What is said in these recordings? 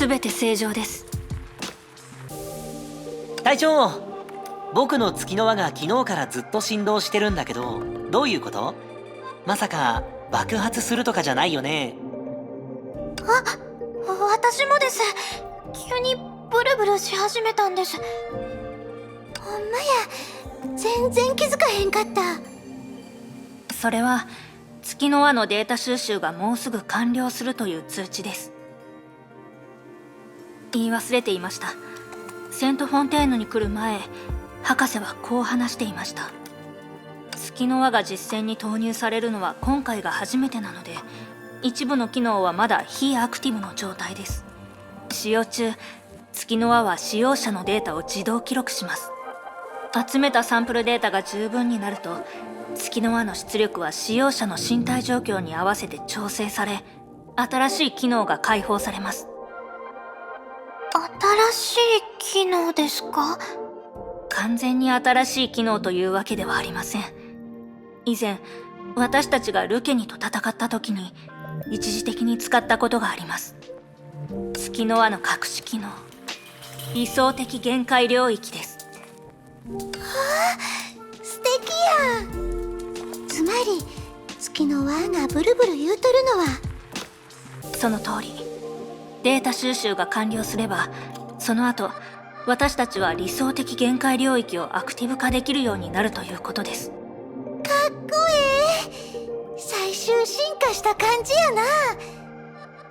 全て正常です。隊長、僕の月の輪が昨日からずっと振動してるんだけど、どういうこと？まさか爆発するとかじゃないよね？私もです。急にブルブルし始めたんです。ほんまや、全然気づかへんかった。それは月の輪のデータ収集がもうすぐ完了するという通知です。言い忘れていました。セントフォンテーヌに来る前、博士はこう話していました。月の輪が実戦に投入されるのは今回が初めてなので、一部の機能はまだ非アクティブの状態です。使用中、月の輪は使用者のデータを自動記録します。集めたサンプルデータが十分になると、月の輪の出力は使用者の身体状況に合わせて調整され、新しい機能が開放されます。新しい機能ですか？完全に新しい機能というわけではありません。以前、私たちがルケニと戦った時に一時的に使ったことがあります。月の輪の隠し機能、理想的限界領域です。素敵やん。つまり月の輪がブルブル言うとるのは。その通り。データ収集が完了すれば、その後私たちは理想的限界領域をアクティブ化できるようになるということです。かっこええ。最終進化した感じやな。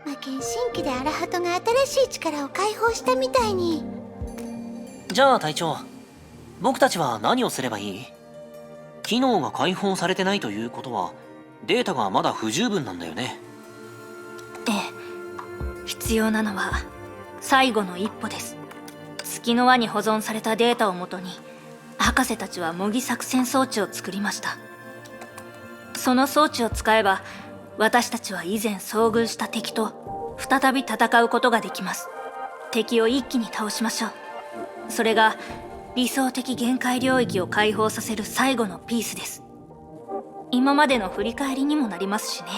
魔剣新規でアラハトが新しい力を解放したみたいに。じゃあ隊長、僕たちは何をすればいい？機能が解放されてないということは、データがまだ不十分なんだよね。ええ。必要なのは最後の一歩です。月の輪に保存されたデータをもとに、博士たちは模擬作戦装置を作りました。その装置を使えば、私たちは以前遭遇した敵と再び戦うことができます。敵を一気に倒しましょう。それが理想的限界領域を解放させる最後のピースです。今までの振り返りにもなりますしね。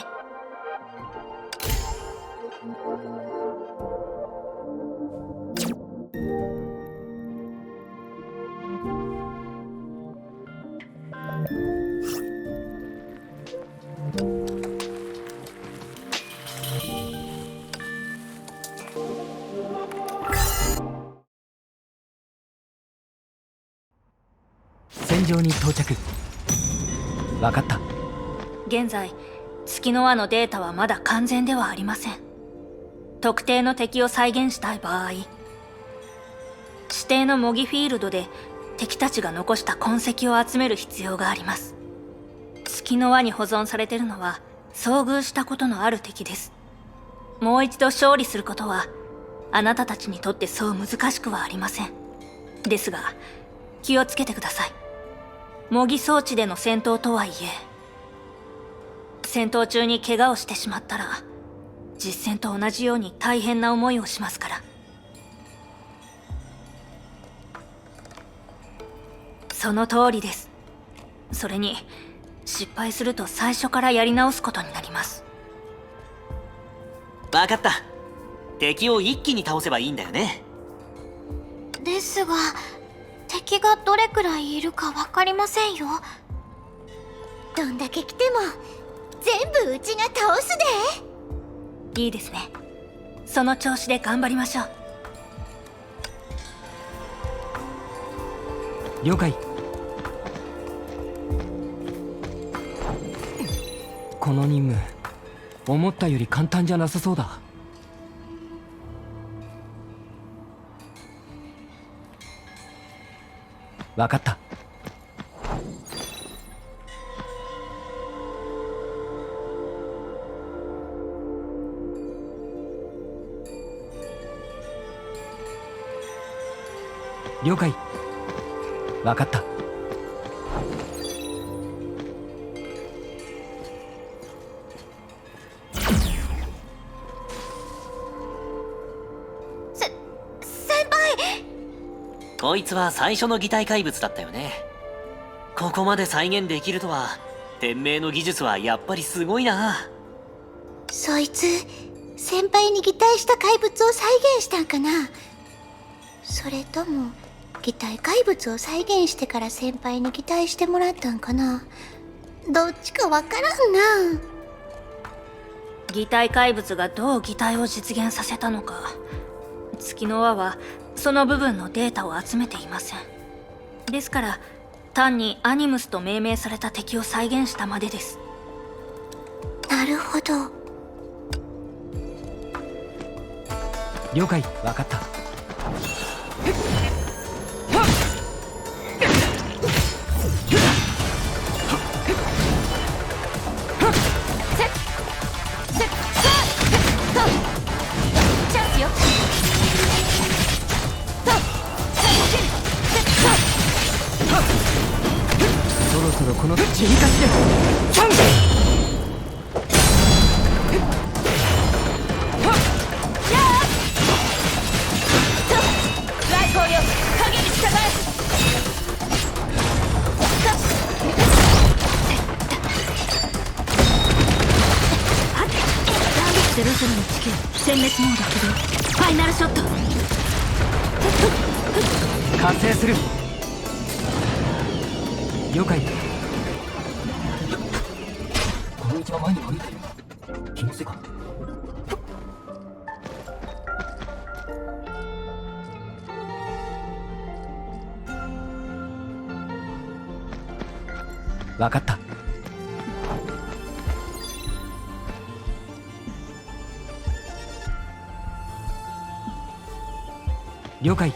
戦場に到着。分かった。現在、月の輪のデータはまだ完全ではありません。特定の敵を再現したい場合、指定の模擬フィールドで敵たちが残した痕跡を集める必要があります。月の輪に保存されているのは遭遇したことのある敵です。もう一度勝利することはあなたたちにとってそう難しくはありません。ですが気をつけてください。模擬装置での戦闘とはいえ、戦闘中に怪我をしてしまったら実戦と同じように大変な思いをしますから。その通りです。それに失敗すると最初からやり直すことになります。分かった。敵を一気に倒せばいいんだよね。ですが、敵がどれくらいいるかわかりませんよ。どんだけ来ても全部うちが倒すで。いいですね。その調子で頑張りましょう。了解。この任務、思ったより簡単じゃなさそうだ。分かった。了解。分かった。先輩。こいつは最初の擬態怪物だったよね。ここまで再現できるとは、天命の技術はやっぱりすごいな。そいつ先輩に擬態した怪物を再現したんかな。それとも擬態怪物を再現してから先輩に擬態してもらったんかな。どっちかわからんな。擬態怪物がどう擬態を実現させたのか、月の輪はその部分のデータを集めていません。ですから単にアニムスと命名された敵を再現したまでです。なるほど。了解、分かった。チャンスよ。そろそろこの陣化してチャンス。0019殲滅モード起動。ファイナルショット。完成する。了解。この道は前に歩いている。気のせいか。分かった。了解。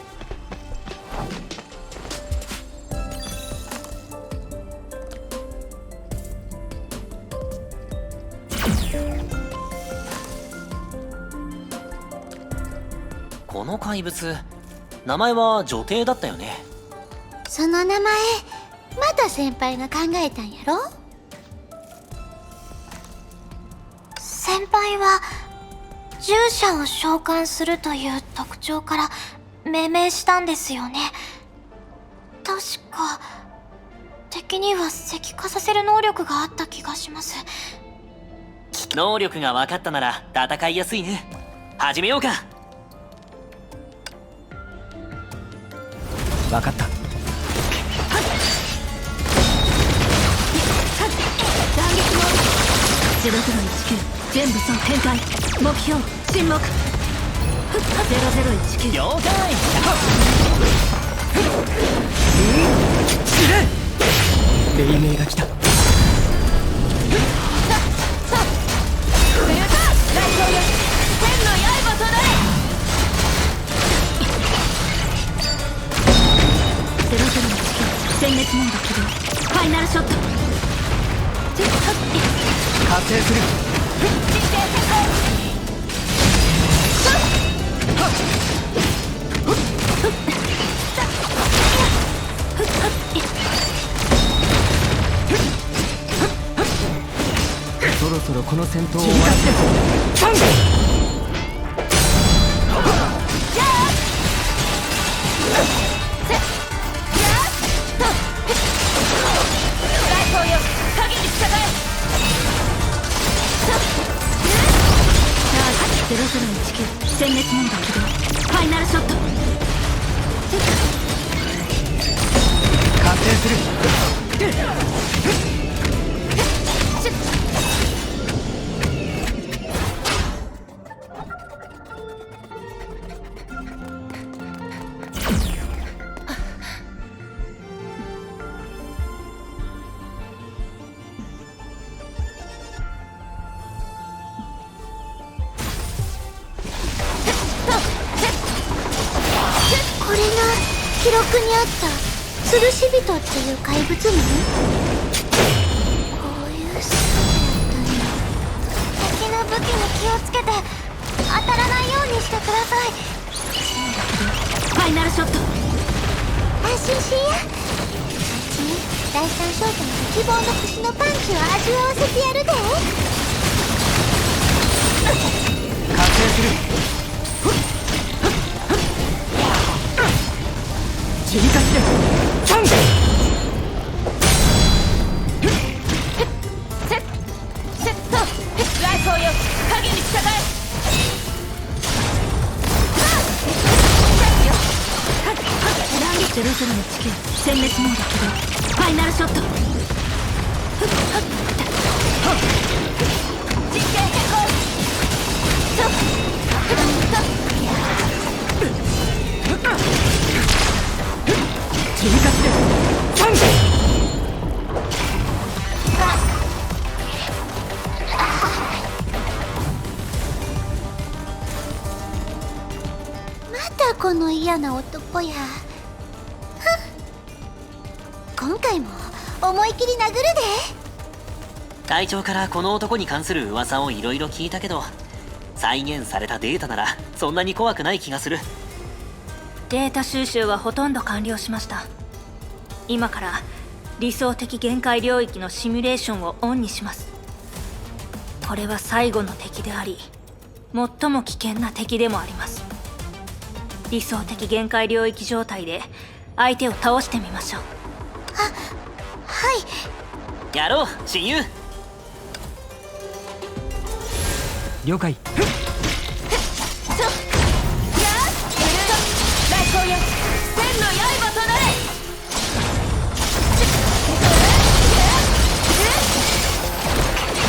この怪物、名前は女帝だったよね。その名前また先輩が考えたんやろ。先輩は従者を召喚するという特徴から命名したんですよね。確か敵には石化させる能力があった気がします。能力が分かったなら戦いやすいね。始めようか。分かった。弾撃モード。0019全部総展開。目標沈黙。0019了解。黎明が来た。殲滅モード起動。ファイナルショット。完成する。そろそろこの戦闘を終わらせてチャンス。0019殲滅モード起動。ファイナルショット。完成する。これが記録にあった吊るし人っていう怪物もこういう姿だったんだ。敵の武器に気をつけて当たらないようにしてください。ファイナルショット。安心しいや。あいつに第三章点の希望の星のパンチを味わわせてやるで。完成する。陣化してチャンス。セット。ライフをよ影に従え。ぞれの地形殲滅モード起動。ファイナルショット。実験変更。人格でまたこの嫌な男や。今回も思い切り殴るで。隊長からこの男に関する噂をいろいろ聞いたけど、再現されたデータならそんなに怖くない気がする。データ収集はほとんど完了しました。今から理想的限界領域のシミュレーションをオンにします。これは最後の敵であり、最も危険な敵でもあります。理想的限界領域状態で相手を倒してみましょう。はい。やろう親友。了解。来光よ、千の刃となれ。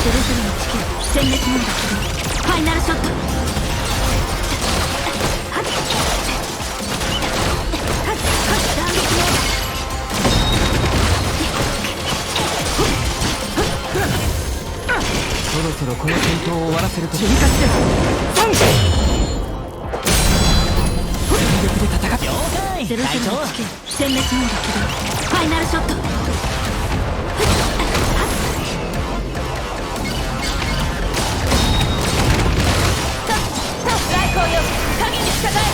それぞれの地形殲滅モード起動。ファイナルショット。断撃モード。そろそろこの戦闘を終わらせると。人格で全力で戦って。了解ゼロゼロの地形殲滅モード起動。ファイナルショット。来光よ、鍵に従え。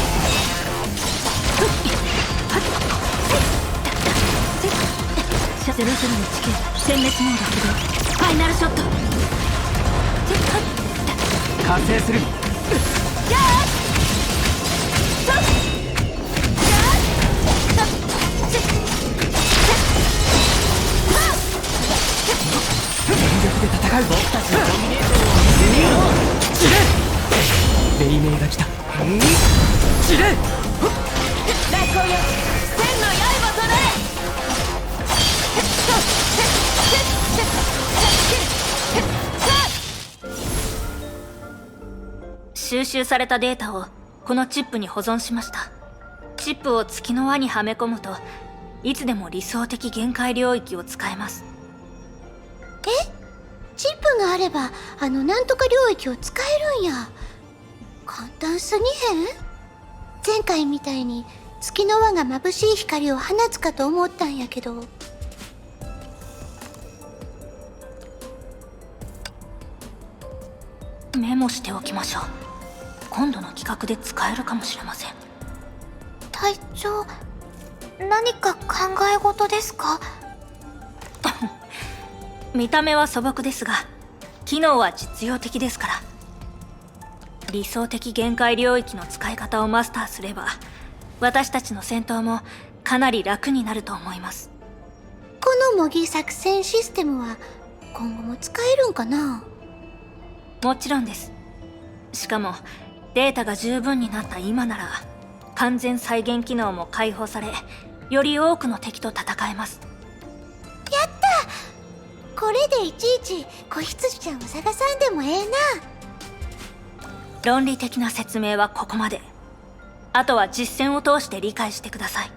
ゼロゼロの地形殲滅モード起動。ファイナルショット。完成する。全力で戦う。僕たちのドミネーションを見せてやろう。散れ。黎明が来た。散れ。来光よ、千の刃となれ。収集されたデータをこのチップに保存しました。チップを月の輪にはめ込むといつでも理想的限界領域を使えます。チップがあればなんとか領域を使えるんや。簡単すぎへん？前回みたいに月の輪が眩しい光を放つかと思ったんやけど。メモしておきましょう。今度の企画で使えるかもしれません。隊長、何か考え事ですか？見た目は素朴ですが機能は実用的ですから。理想的限界領域の使い方をマスターすれば私たちの戦闘もかなり楽になると思います。この模擬作戦システムは今後も使えるんかな？もちろんです。しかもデータが十分になった今なら完全再現機能も解放され、より多くの敵と戦えます。やった！これでいちいち子羊ちゃんを探さんでもええな。論理的な説明はここまで。あとは実践を通して理解してください。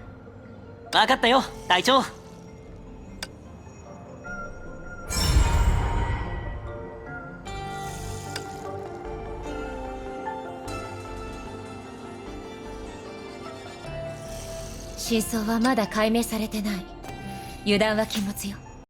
分かったよ隊長。真相はまだ解明されてない。油断は禁物よ。